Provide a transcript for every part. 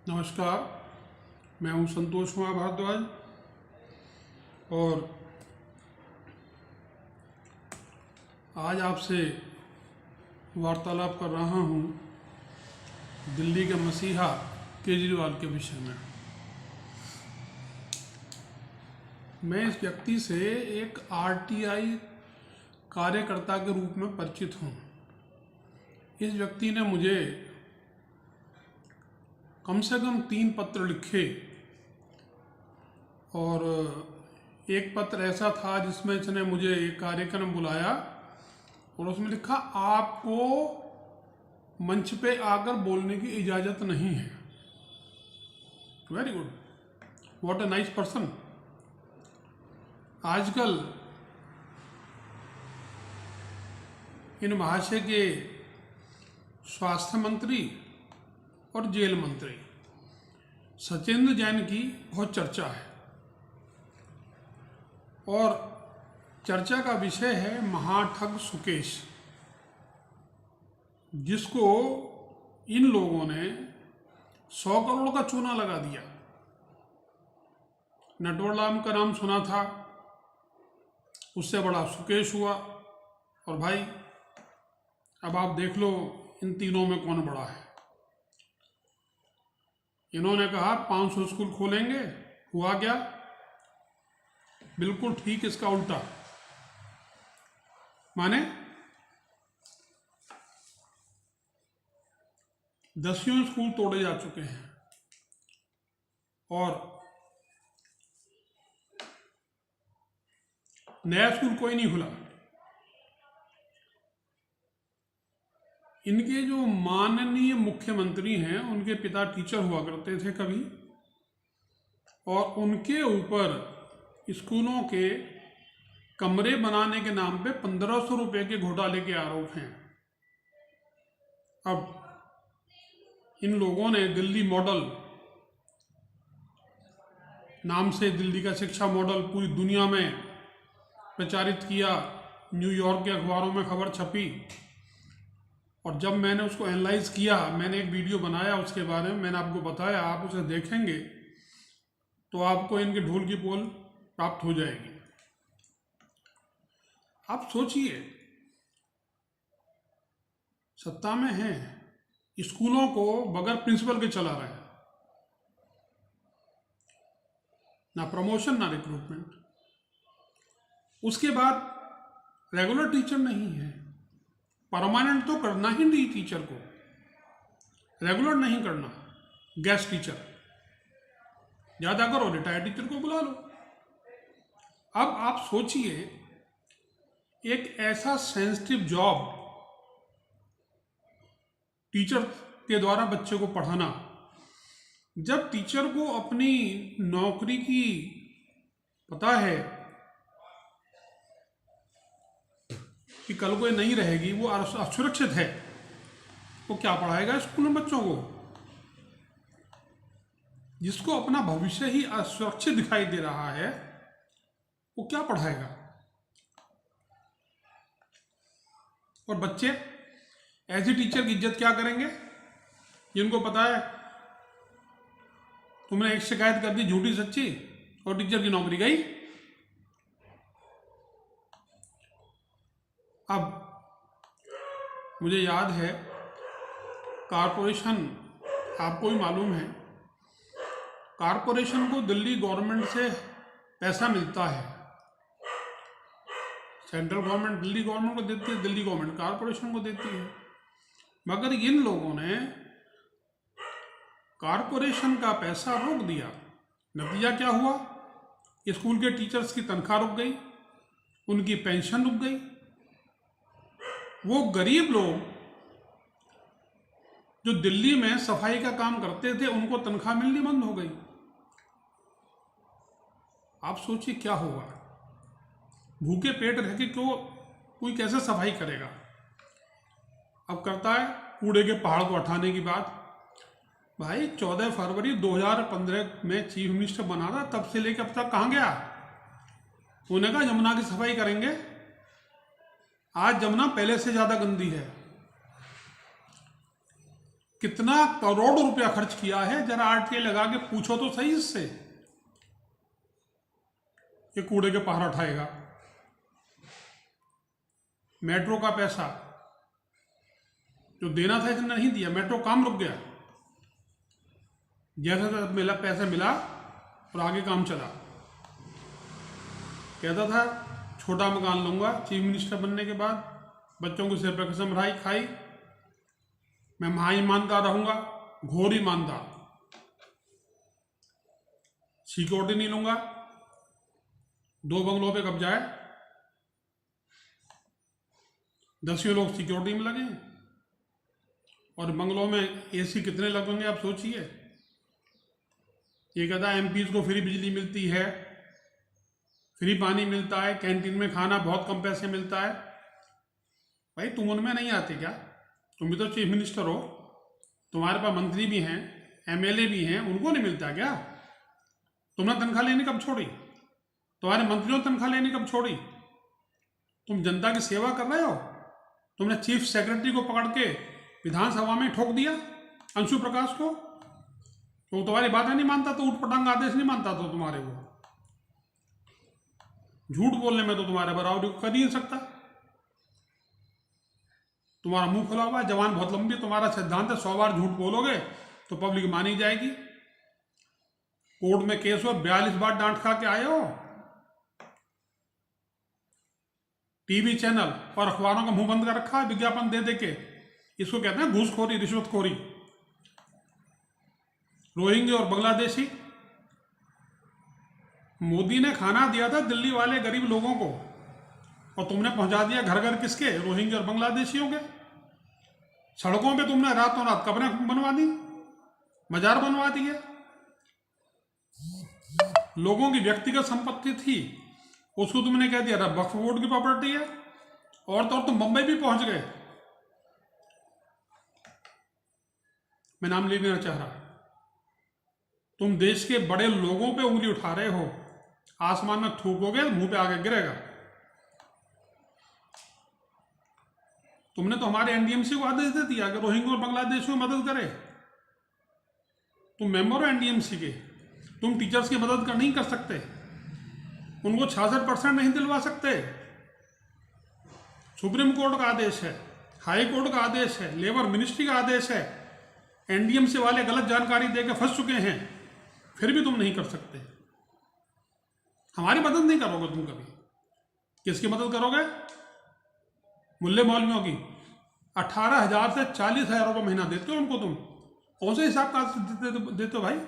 नमस्कार। मैं हूं संतोष कुमार भारद्वाज और आज आपसे वार्तालाप कर रहा हूं दिल्ली के मसीहा केजरीवाल के विषय में। मैं इस व्यक्ति से एक आरटीआई कार्यकर्ता के रूप में परिचित हूं। इस व्यक्ति ने मुझे कम से कम 3 पत्र लिखे और एक पत्र ऐसा था जिसमें इसने मुझे एक कार्यक्रम बुलाया और उसमें लिखा आपको मंच पे आकर बोलने की इजाज़त नहीं है। Very good, what a nice person. आजकल इन महाशय के स्वास्थ्य मंत्री और जेल मंत्री सचिंद्र जैन की बहुत चर्चा है और चर्चा का विषय है महाठग सुकेश, जिसको इन लोगों ने 100 करोड़ का चूना लगा दिया। नटवरलाल का नाम सुना था, उससे बड़ा सुकेश हुआ और भाई अब आप देख लो इन तीनों में कौन बड़ा है। इन्होंने कहा 500 स्कूल खोलेंगे, हुआ क्या? बिल्कुल ठीक इसका उल्टा। माने 10 स्कूल तोड़े जा चुके हैं और नया स्कूल कोई नहीं खुला। इनके जो माननीय मुख्यमंत्री हैं उनके पिता टीचर हुआ करते थे कभी, और उनके ऊपर स्कूलों के कमरे बनाने के नाम पे 1500 रुपये के घोटाले के आरोप हैं। अब इन लोगों ने दिल्ली मॉडल नाम से दिल्ली का शिक्षा मॉडल पूरी दुनिया में प्रचारित किया। न्यूयॉर्क के अखबारों में खबर छपी और जब मैंने उसको एनालाइज किया, मैंने एक वीडियो बनाया उसके बारे में, मैंने आपको बताया, आप उसे देखेंगे तो आपको इनके ढोल की पोल प्राप्त हो जाएगी। आप सोचिए, सत्ता में हैं, स्कूलों को बगैर प्रिंसिपल के चला रहे हैं, ना प्रमोशन ना रिक्रूटमेंट। उसके बाद रेगुलर टीचर नहीं है। परमानेंट तो करना ही नहीं टीचर को, रेगुलर नहीं करना, गेस्ट टीचर ज़्यादा करो, रिटायर्ड टीचर को बुला लो। अब आप सोचिए, एक ऐसा सेंसिटिव जॉब टीचर के द्वारा बच्चे को पढ़ाना, जब टीचर को अपनी नौकरी की पता है कि कल को नहीं रहेगी, वो असुरक्षित है, वो क्या पढ़ाएगा स्कूल में बच्चों को? जिसको अपना भविष्य ही असुरक्षित दिखाई दे रहा है, वो क्या पढ़ाएगा? और बच्चे ऐसे टीचर की इज्जत क्या करेंगे जिनको पता है तुमने एक शिकायत कर दी झूठी सच्ची और टीचर की नौकरी गई। अब मुझे याद है, कारपोरेशन, आपको भी मालूम है, कारपोरेशन को दिल्ली गवर्नमेंट से पैसा मिलता है। सेंट्रल गवर्नमेंट दिल्ली गवर्नमेंट को देती है, दिल्ली गवर्नमेंट कारपोरेशन को देती है। मगर इन लोगों ने कारपोरेशन का पैसा रोक दिया। नतीजा क्या हुआ? स्कूल के टीचर्स की तनख्वाह रुक गई, उनकी पेंशन रुक गई। वो गरीब लोग जो दिल्ली में सफाई का काम करते थे, उनको तनख्वाह मिलनी बंद हो गई। आप सोचिए क्या होगा? भूखे पेट रह के क्यों कोई कैसे सफाई करेगा? अब करता है कूड़े के पहाड़ को हटाने की बात। भाई 14 फरवरी 2015 में चीफ मिनिस्टर बना था, तब से लेकर अब तक कहाँ गया? उन्होंने कहा यमुना की सफाई करेंगे। आज यमुना पहले से ज़्यादा गंदी है। कितना करोड़ रुपया खर्च किया है, जरा आरटीआई लगा के पूछो तो सही इससे। ये कूड़े के पहाड़ उठाएगा। मेट्रो का पैसा जो देना था इसने नहीं दिया, मेट्रो काम रुक गया। जैसा मिला पैसा मिला और आगे काम चला। कहता था छोटा मकान लूंगा चीफ मिनिस्टर बनने के बाद, बच्चों को सिर पर कसम खाई, मैं महा ईमानदार रहूंगा, घोर ईमानदार, सिक्योरिटी नहीं लूंगा, 2 बंगलों पे कब्जा है, 10 लोग सिक्योरिटी में लगे, और बंगलों में एसी कितने लगेंगे आप सोचिए। ये कहता है एमपीज को फ्री बिजली मिलती है, फ्री पानी मिलता है, कैंटीन में खाना बहुत कम पैसे मिलता है। भाई तुम उनमें नहीं आते क्या? तुम भी तो चीफ मिनिस्टर हो, तुम्हारे पास मंत्री भी हैं, एमएलए भी हैं, उनको नहीं मिलता क्या? तुमने तनख्वाह लेनी कब छोड़ी? तुम्हारे मंत्रियों ने तनख्वाह लेनी कब छोड़ी? तुम जनता की सेवा कर रहे हो। तुमने चीफ सेक्रेटरी को पकड़ के विधानसभा में ठोक दिया, अंशु प्रकाश को, तो तुम्हारी बातें नहीं मानता, तो उठ पटांग आदेश नहीं मानता तो तुम्हारे वो। झूठ बोलने में तो तुम्हारे बराबरी कर ही नहीं सकता। तुम्हारा मुंह खुला हुआ है, जवान बहुत लंबी, तुम्हारा सिद्धांत है 100 बार झूठ बोलोगे तो पब्लिक मानी जाएगी। कोर्ट में केस हो, 42 बार डांट खा के आए हो। टीवी चैनल और अखबारों का मुंह बंद कर रखा है विज्ञापन दे दे के। इसको कहते हैं घूसखोरी, रिश्वतखोरी। रोहिंग्या और बांग्लादेशी, मोदी ने खाना दिया था दिल्ली वाले गरीब लोगों को, और तुमने पहुंचा दिया घर घर किसके? रोहिंग्या और बांग्लादेशियों के। सड़कों पे तुमने रातों रात कब्रें बनवा दी, मजार बनवा दिए। लोगों की व्यक्तिगत संपत्ति थी, उसको तुमने कह दिया वक्फ बोर्ड की प्रॉपर्टी है, और तो तुम बंबई भी पहुंच गए। मैं नाम ले नहीं चाह रहा। तुम देश के बड़े लोगों पे उंगली उठा रहे हो, आसमान में थूकोगे मुंह पे आगे गिरेगा। तुमने तो हमारे एनडीएमसी को आदेश दे दिया कि रोहिंग्या और बांग्लादेश को मदद करे। तुम मेंबर हो एनडीएमसी के, तुम टीचर्स की मदद नहीं कर सकते, उनको 66% नहीं दिलवा सकते। सुप्रीम कोर्ट का आदेश है, हाई कोर्ट का आदेश है, लेबर मिनिस्ट्री का आदेश है। एनडीएमसी वाले गलत जानकारी देकर फंस चुके हैं, फिर भी तुम नहीं कर सकते। हमारी मदद नहीं करोगे तुम कभी। किसकी मदद करोगे? मुल्ले मौलवियों की। 18,000 से 40,000 रुपये महीना देते हो उनको तुम। कौन से हिसाब का देते हो भाई?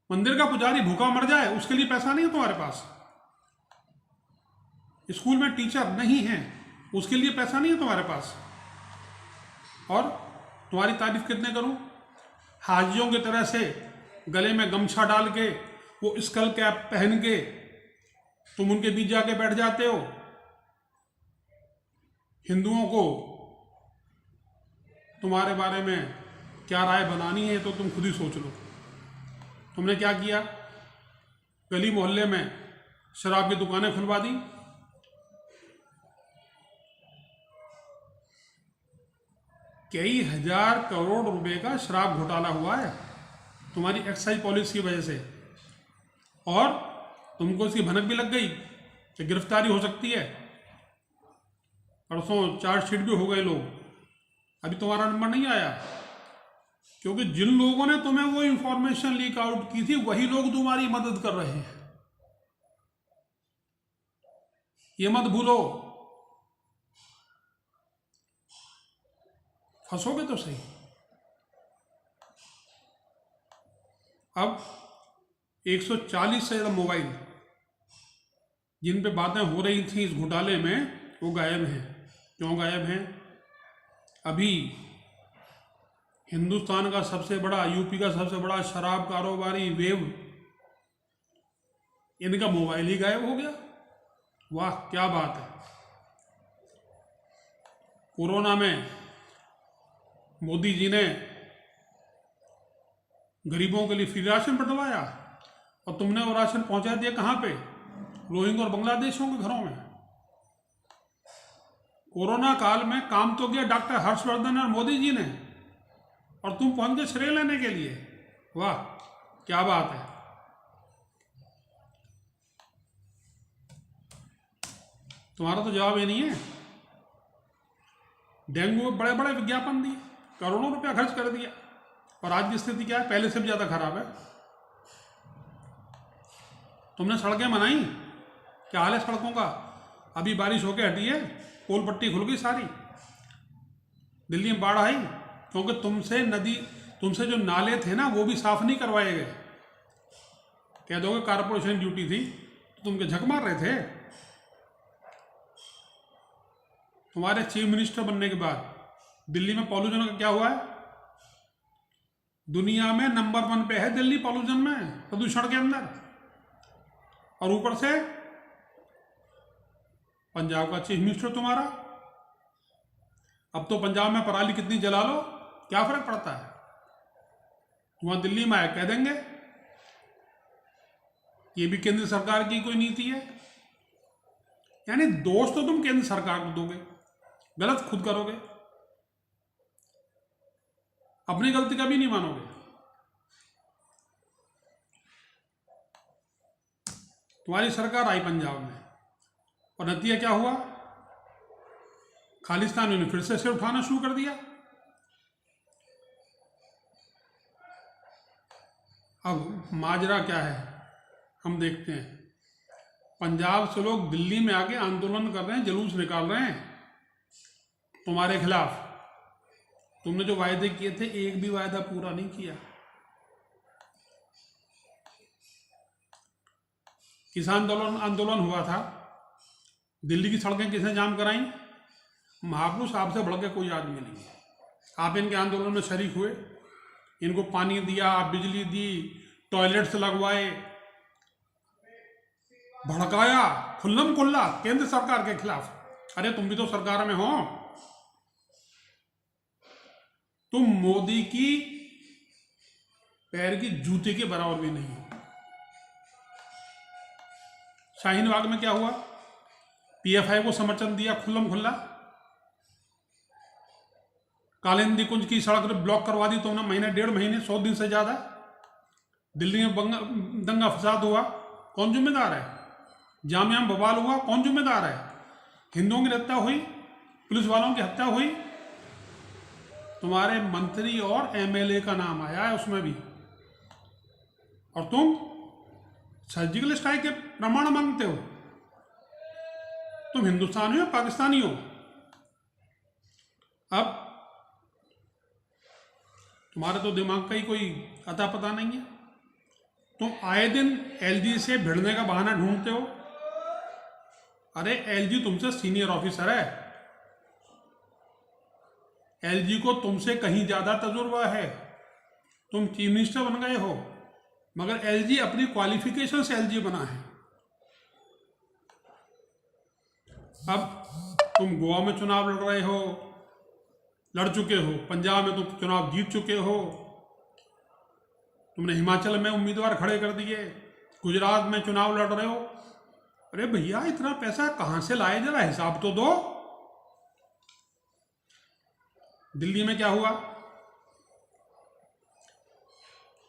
मंदिर का पुजारी भूखा मर जाए उसके लिए पैसा नहीं है तुम्हारे पास। स्कूल में टीचर नहीं है उसके लिए पैसा नहीं है तुम्हारे पास। और तुम्हारी तारीफ कितने करूं? हाजियों की तरह से गले में गमछा डाल के, वो स्कल कैप पहन के तुम उनके बीच जाके बैठ जाते हो। हिंदुओं को तुम्हारे बारे में क्या राय बनानी है तो तुम खुद ही सोच लो। तुमने क्या किया? गली मोहल्ले में शराब की दुकानें खुलवा दी। कई हजार करोड़ रुपए का शराब घोटाला हुआ है तुम्हारी एक्साइज पॉलिसी की वजह से, और तुमको इसकी भनक भी लग गई कि गिरफ्तारी हो सकती है। परसों चार्जशीट भी हो गए लोग, अभी तुम्हारा नंबर नहीं आया, क्योंकि जिन लोगों ने तुम्हें वो इंफॉर्मेशन लीक आउट की थी वही लोग तुम्हारी मदद कर रहे हैं। ये मत भूलो। फंसोगे तो सही। अब 140 से ज्यादा मोबाइल जिन पे बातें हो रही थी इस घोटाले में, वो गायब हैं। क्यों गायब हैं? अभी हिंदुस्तान का सबसे बड़ा, यूपी का सबसे बड़ा शराब कारोबारी वेव, इनका मोबाइल ही गायब हो गया। वाह क्या बात है। कोरोना में मोदी जी ने गरीबों के लिए फ्री राशन बंटवाया, और तुमने वो राशन पहुंचा दिया कहां पे? रोहिंग्या और बांग्लादेशियों के घरों में। कोरोना काल में काम तो किया डॉक्टर हर्षवर्धन और मोदी जी ने, और तुम पहुंच गए श्रेय लेने के लिए। वाह, क्या बात है। तुम्हारा तो जवाब ये नहीं है। डेंगू में बड़े बड़े विज्ञापन दिए, करोड़ों रुपया खर्च कर दिया, और आज की स्थिति क्या है? पहले से भी ज्यादा खराब है। तुमने सड़कें बनाई, क्या हाल है सड़कों का? अभी बारिश होके हटी है, पोल पट्टी खुल गई सारी। दिल्ली में बाढ़ आई क्योंकि तुमसे जो नाले थे ना वो भी साफ नहीं करवाए गए। कह दोगे कारपोरेशन ड्यूटी थी तो तुम के झक मार रहे थे। तुम्हारे चीफ मिनिस्टर बनने के बाद दिल्ली में पॉल्यूशन का क्या हुआ है? दुनिया में नंबर 1 पे है दिल्ली पॉल्यूशन में, प्रदूषण के अंदर। और ऊपर से पंजाब का चीफ मिनिस्टर तुम्हारा। अब तो पंजाब में पराली कितनी जला लो, क्या फर्क पड़ता है? वहां दिल्ली में आए कह देंगे ये भी केंद्र सरकार की कोई नीति है। यानी दोष तो तुम केंद्र सरकार को दोगे, गलत खुद करोगे, अपनी गलती कभी नहीं मानोगे। तुम्हारी सरकार आई पंजाब में और नतीजा क्या हुआ? खालिस्तानियों ने फिर से सिर उठाना शुरू कर दिया। अब माजरा क्या है हम देखते हैं। पंजाब से लोग दिल्ली में आके आंदोलन कर रहे हैं, जुलूस निकाल रहे हैं तुम्हारे खिलाफ। तुमने जो वायदे किए थे एक भी वायदा पूरा नहीं किया। किसान आंदोलन हुआ था, दिल्ली की सड़कें किसने जाम कराई? महापुरुष साहब से बढ़ के कोई आदमी नहीं है। आप इनके आंदोलन में शरीक हुए, इनको पानी दिया, बिजली दी, टॉयलेट्स लगवाए, भड़काया खुल्लम खुल्ला केंद्र सरकार के खिलाफ। अरे तुम भी तो सरकार में हो, तुम मोदी की पैर की जूते के बराबर भी नहीं हो। शाहीन बाग में क्या हुआ? पीएफआई को समर्थन दिया खुल्लम खुल्ला। कालिंदी कुंज की सड़क ब्लॉक करवा दी तुमने, महीने 1.5 महीने 100 दिन से ज्यादा। दिल्ली में दंगा फसाद हुआ, कौन जिम्मेदार है? जामिया में बवाल हुआ, कौन जिम्मेदार है? हिंदुओं की हत्या हुई, पुलिस वालों की हत्या हुई, तुम्हारे मंत्री और एमएलए का नाम आया है उसमें भी, और तुम सर्जिकल स्ट्राइक के प्रमाण मांगते हो। तुम हिंदुस्तानी हो पाकिस्तानी हो? अब तुम्हारे तो दिमाग का ही कोई अता पता नहीं है। तुम आए दिन एलजी से भिड़ने का बहाना ढूंढते हो। अरे एलजी तुमसे सीनियर ऑफिसर है, एलजी को तुमसे कहीं ज्यादा तजुर्बा है। तुम चीफ मिनिस्टर बन गए हो, मगर एलजी अपनी क्वालिफिकेशन से एलजी बना है। अब तुम गोवा में चुनाव लड़ रहे हो, लड़ चुके हो, पंजाब में तुम चुनाव जीत चुके हो, तुमने हिमाचल में उम्मीदवार खड़े कर दिए, गुजरात में चुनाव लड़ रहे हो। अरे भैया इतना पैसा कहां से लाए, जरा हिसाब तो दो। दिल्ली में क्या हुआ?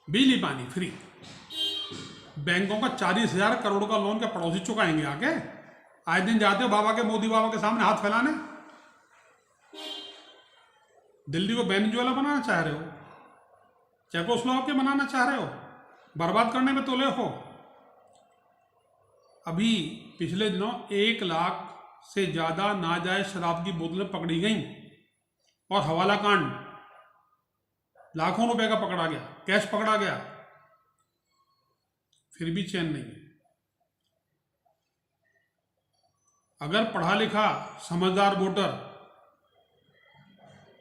बिजली पानी फ्री, बैंकों का 40,000 करोड़ का लोन क्या पड़ोसी चुकाएंगे आके? आए दिन जाते हो बाबा के, मोदी बाबा के सामने हाथ फैलाने। दिल्ली को वेनेजुएला बनाना चाह रहे हो, चेकोस्लोवाकिया बनाना चाह रहे हो, बर्बाद करने में तोले हो। अभी पिछले दिनों 1 लाख से ज्यादा नाजायज शराब की बोतलें पकड़ी गईं, और हवाला कांड लाखों रुपए का पकड़ा गया, कैश पकड़ा गया, फिर भी चैन नहीं है। अगर पढ़ा लिखा समझदार वोटर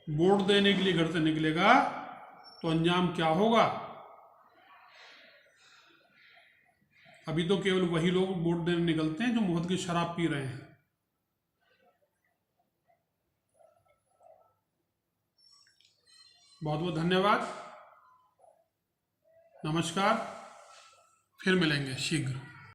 वोट देने के लिए घर से निकलेगा तो अंजाम क्या होगा? अभी तो केवल वही लोग वोट देने निकलते हैं जो मुफ्त की शराब पी रहे हैं। बहुत बहुत धन्यवाद, नमस्कार, फिर मिलेंगे शीघ्र।